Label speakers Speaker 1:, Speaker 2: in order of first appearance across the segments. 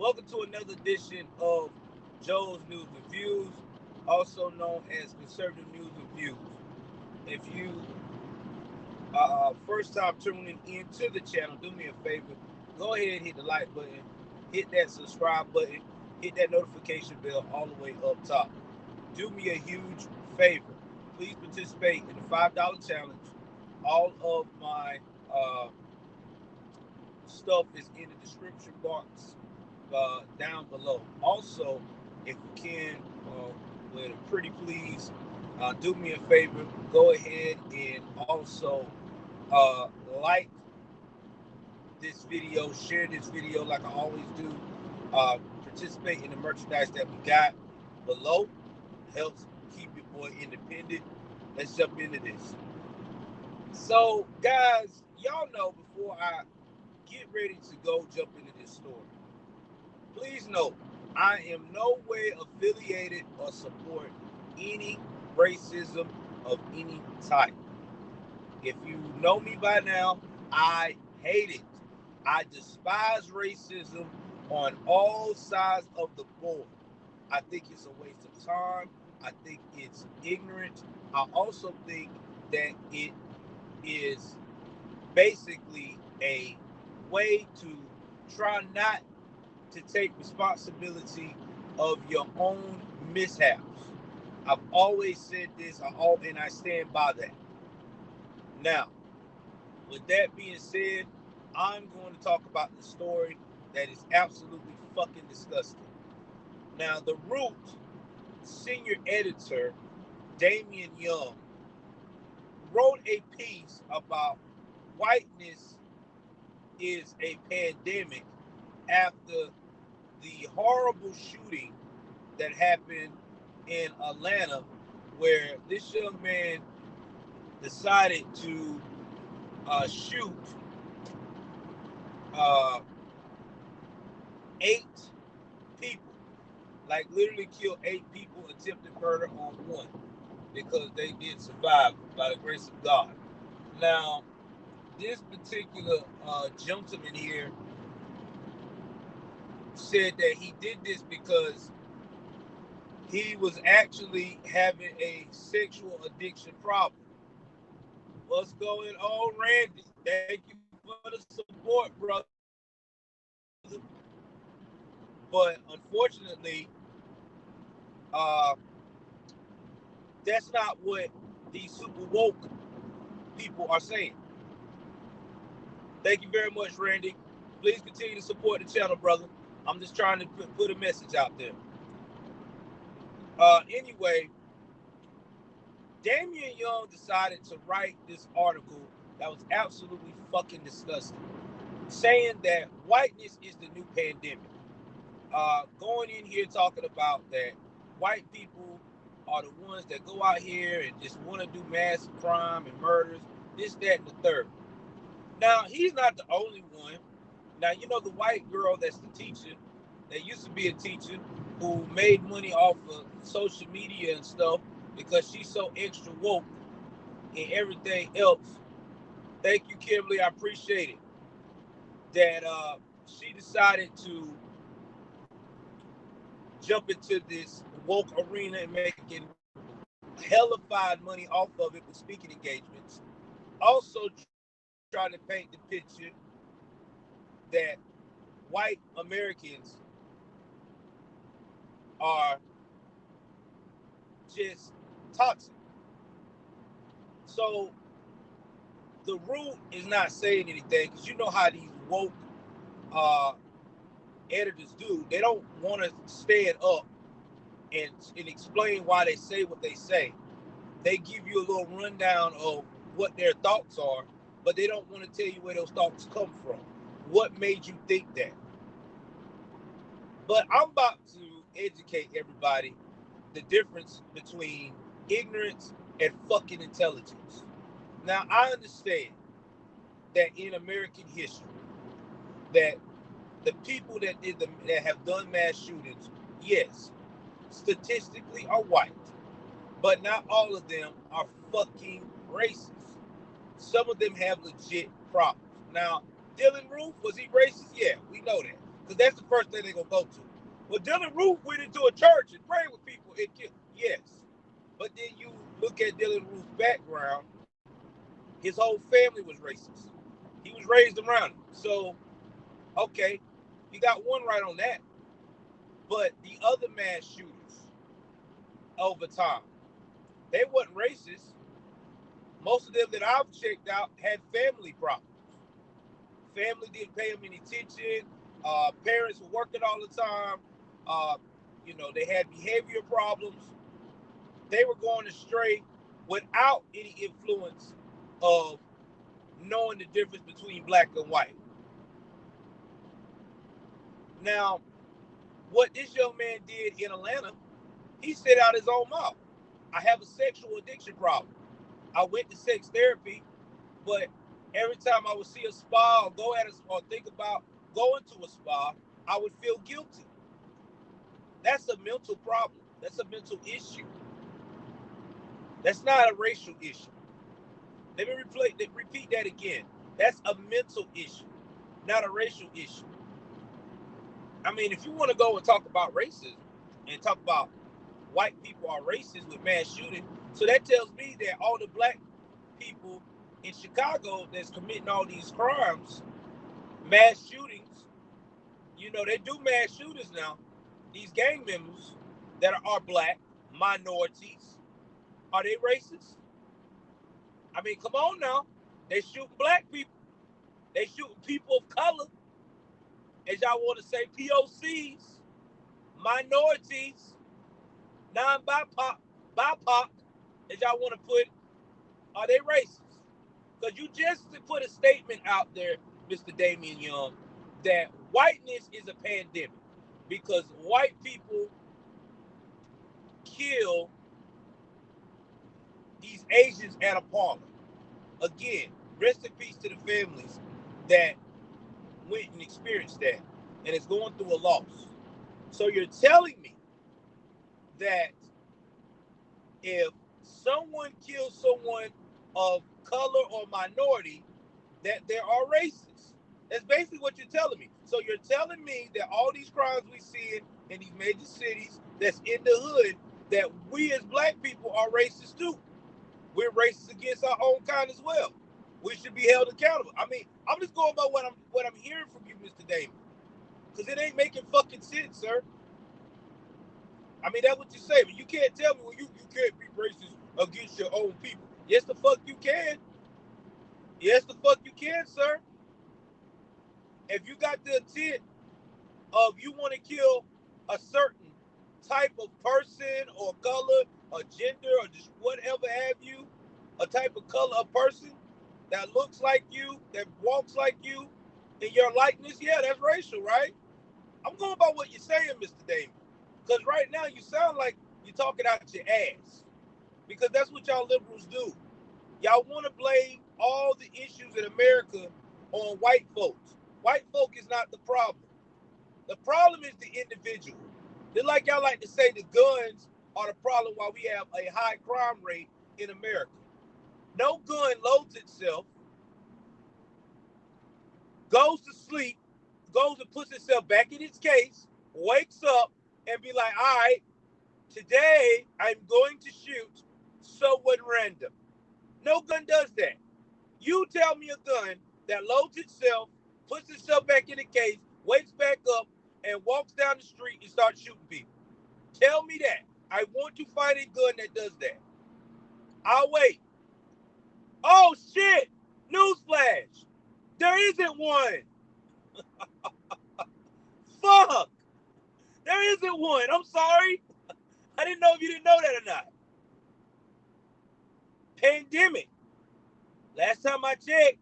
Speaker 1: Welcome to another edition of Joe's News and Views, also known as Conservative News and Views. If you first time tuning into the channel, do me a favor, go ahead and hit the like button, hit that subscribe button, hit that notification bell all the way up top. Do me a huge favor. Please participate in the $5 challenge. All of my stuff is in the description box down below. Also, if you can, with a pretty please, do me a favor. Go ahead and also like this video, share this video like I always do. Participate in the merchandise that we got below. Helps keep your boy independent. Let's jump into this. So, guys, y'all know before I get ready to go jump into this story, please note, I am no way affiliated or support any racism of any type. If you know me by now, I hate it. I despise racism on all sides of the board. I think it's a waste of time. I think it's ignorant. I also think that it is basically a way to try not to take responsibility of your own mishaps. I've always said this, and I stand by that. Now, with that being said, I'm going to talk about the story that is absolutely fucking disgusting. Now, The Root senior editor, Damian Young, wrote a piece about whiteness is a pandemic after the horrible shooting that happened in Atlanta, where this young man decided to shoot 8 people, like literally kill 8 people, attempted murder on 1, because they did survive by the grace of God. Now, this particular gentleman here said that he did this because he was actually having a sexual addiction problem. What's going on, Randy? Thank you for the support, brother. But unfortunately, that's not what these super woke people are saying. Thank you very much, Randy. Please continue to support the channel, brother. I'm just trying to put a message out there. Anyway, Damian Young decided to write this article that was absolutely fucking disgusting, saying that whiteness is the new pandemic. Going in here talking about that white people are the ones that go out here and just want to do mass crime and murders, this, that, and the third. Now, he's not the only one. Now, you know the white girl that's the teacher, that used to be a teacher, who made money off of social media and stuff because she's so extra woke and everything else. Thank you, Kimberly. I appreciate it. That she decided to jump into this woke arena and making hellified money off of it with speaking engagements. Also trying to paint the picture that white Americans are just toxic. So The Root is not saying anything, because you know how these woke editors do. They don't want to stand up and explain why they say what they say. They give you a little rundown of what their thoughts are, but they don't want to tell you where those thoughts come from. What made you think that? But I'm about to educate everybody the difference between ignorance and fucking intelligence. Now, I understand that in American history, that the people that have done mass shootings, yes, statistically are white, but not all of them are fucking racist. Some of them have legit problems. Now, Dylan Roof, was he racist? Yeah, we know that. because that's the first thing they're going to go to. Well, Dylan Roof went into a church and prayed with people and killed. Yes. But then you look at Dylan Roof's background, his whole family was racist. He was raised around it. So, okay, you got one right on that. But the other mass shooters over time, they weren't racist. Most of them that I've checked out had family problems. Family didn't pay them any attention. Parents were working all the time. They had behavior problems. They were going astray without any influence of knowing the difference between black and white. Now, what this young man did in Atlanta, he said out his own mouth, I have a sexual addiction problem. I went to sex therapy, but every time I would see a spa or go at a spa or think about going to a spa, I would feel guilty. That's a mental problem. That's a mental issue. That's not a racial issue. Let me repeat that again. That's a mental issue, not a racial issue. I mean, if you want to go and talk about racism and talk about white people are racist with mass shooting, so that tells me that all the black people in Chicago that's committing all these crimes, mass shootings, they do mass shootings now. These gang members that are black, minorities, are they racist? I mean, come on now. They shooting black people. They shooting people of color. As y'all want to say, POCs, minorities, non-BIPOC, as y'all want to put, are they racist? Because you just put a statement out there, Mr. Damian Young, that whiteness is a pandemic because white people kill these Asians at a parlor. Again, rest in peace to the families that went and experienced that and is going through a loss. So you're telling me that if someone kills someone of color or minority, that there are racists. That's basically what you're telling me. So you're telling me that all these crimes we see in these major cities that's in the hood, that we as black people are racist too. We're racist against our own kind as well. We should be held accountable. I mean, I'm just going by what I'm hearing from you, Mr. Damon. Because it ain't making fucking sense, sir. I mean, that's what you say, but you can't tell me, well, you can't be racist against your own people. Yes, the fuck you can. Yes, the fuck you can, sir. If you got the intent of you want to kill a certain type of person or color or gender or just whatever have you, a type of color of person that looks like you, that walks like you, in your likeness, yeah, that's racial, right? I'm going by what you're saying, Mr. Damon. Because right now you sound like you're talking out your ass. Because that's what y'all liberals do. Y'all want to blame all the issues in America on white folks. White folk is not the problem. The problem is the individual. Just like y'all like to say the guns are the problem why we have a high crime rate in America. No gun loads itself, goes to sleep, goes and puts itself back in its case, wakes up, and be like, all right, today I'm going to shoot someone random. No gun does that. You tell me a gun that loads itself, puts itself back in the case, wakes back up, and walks down the street and starts shooting people. Tell me that. I want to find a gun that does that. I'll wait. Oh, shit. Newsflash. There isn't one. Fuck. There isn't one. I'm sorry. I didn't know if you didn't know that or not. Pandemic. Last time I checked,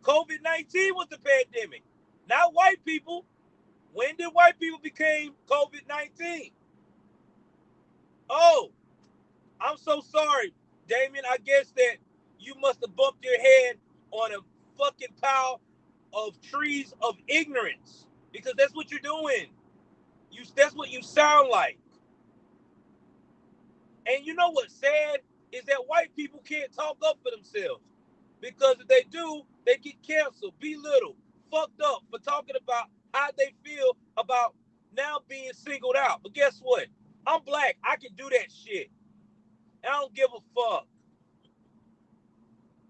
Speaker 1: COVID-19 was the pandemic. Not white people. When did white people become COVID-19? Oh, I'm so sorry, Damien. I guess that you must have bumped your head on a fucking pile of trees of ignorance. Because that's what you're doing. That's what you sound like. And you know what's sad is that white people can't talk up for themselves. Because if they do, they get canceled, belittled, fucked up for talking about how they feel about now being singled out. But guess what? I'm black. I can do that shit. I don't give a fuck.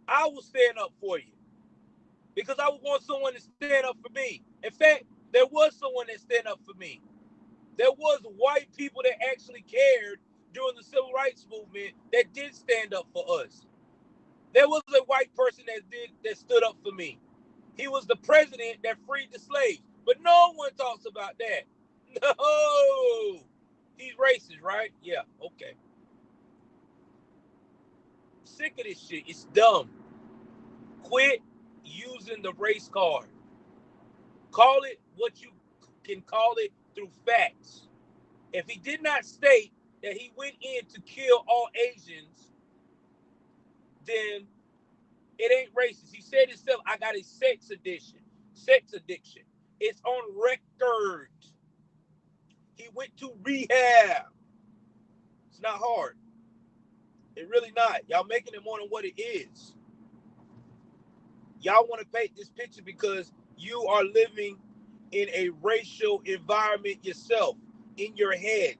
Speaker 1: I will stand up for you because I would want someone to stand up for me. In fact, there was someone that stand up for me. There was white people that actually cared during the civil rights movement that did stand up for us. There was a white person that stood up for me. He was the president that freed the slaves. But no one talks about that. No. He's racist, right? Yeah, okay. Sick of this shit. It's dumb. Quit using the race card. Call it what you can call it through facts. If he did not state that he went in to kill all Asians, then it ain't racist. He said himself, I got a sex addiction. It's on record. He went to rehab. It's not hard. It really not. Y'all making it more than what it is. Y'all want to paint this picture because you are living in a racial environment yourself, in your head.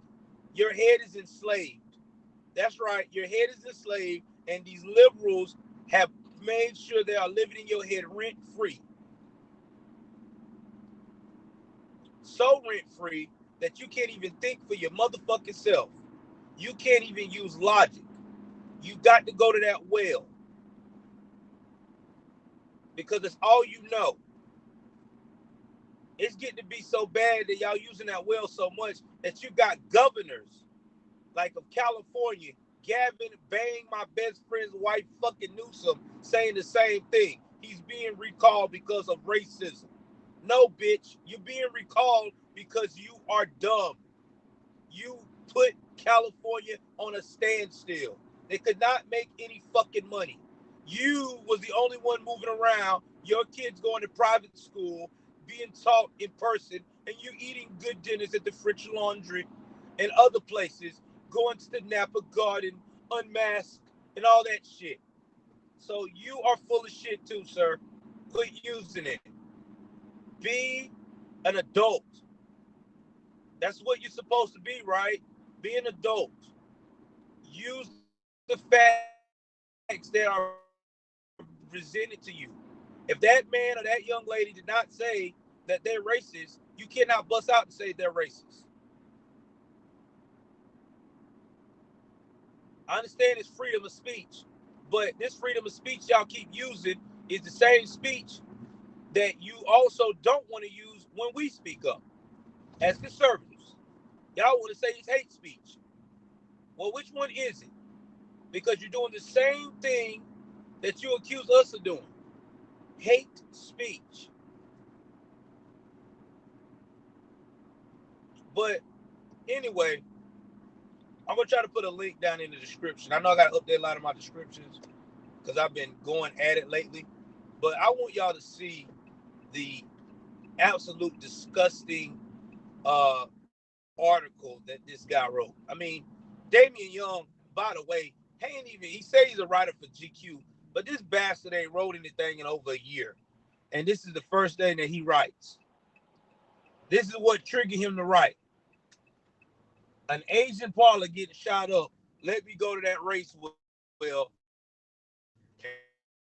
Speaker 1: Your head is enslaved. That's right. Your head is enslaved, and these liberals have made sure they are living in your head rent-free. So rent-free that you can't even think for your motherfucking self. You can't even use logic. You got to go to that well because it's all you know. It's getting to be so bad that y'all using that well so much that you got governors like of California, Gavin banged my best friend's wife, fucking Newsom, saying the same thing. He's being recalled because of racism. No, bitch, you're being recalled because you are dumb. You put California on a standstill. They could not make any fucking money. You was the only one moving around. Your kids going to private school, being taught in person, and you eating good dinners at the French Laundry and other places, going to the Napa Garden, unmasked, and all that shit. So you are full of shit too, sir. Quit using it. Be an adult. That's what you're supposed to be, right? Be an adult. Use the facts that are presented to you. If that man or that young lady did not say that they're racist, you cannot bust out and say they're racist. I understand it's freedom of speech, but this freedom of speech y'all keep using is the same speech that you also don't want to use when we speak up as conservatives. Y'all want to say it's hate speech. Well, which one is it? Because you're doing the same thing that you accuse us of doing. Hate speech. But anyway, I'm going to try to put a link down in the description. I know I got to update a lot of my descriptions because I've been going at it lately. But I want y'all to see the absolute disgusting article that this guy wrote. I mean, Damian Young, by the way, he said he's a writer for GQ, but this bastard ain't wrote anything in over a year. And this is the first thing that he writes. This is what triggered him to write. An Asian parlor getting shot up. Let me go to that race well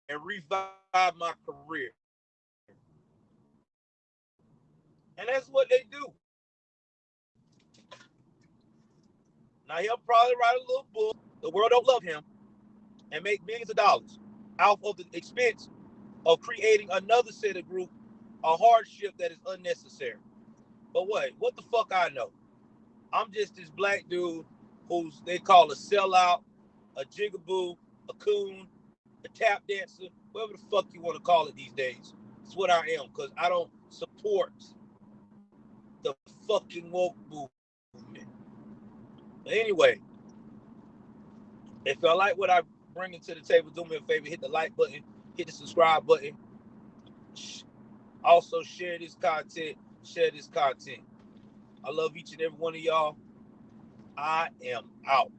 Speaker 1: and revive my career. And that's what they do. Now he'll probably write a little book. The world don't love him and make millions of dollars out of the expense of creating another set of group, a hardship that is unnecessary. But what the fuck I know? I'm just this black dude who's they call a sellout, a jigaboo, a coon, a tap dancer, whatever the fuck you want to call it these days. It's what I am because I don't support the fucking woke movement. But anyway, if y'all like what I bring to the table, do me a favor, hit the like button, hit the subscribe button. Also share this content. I love each and every one of y'all. I am out.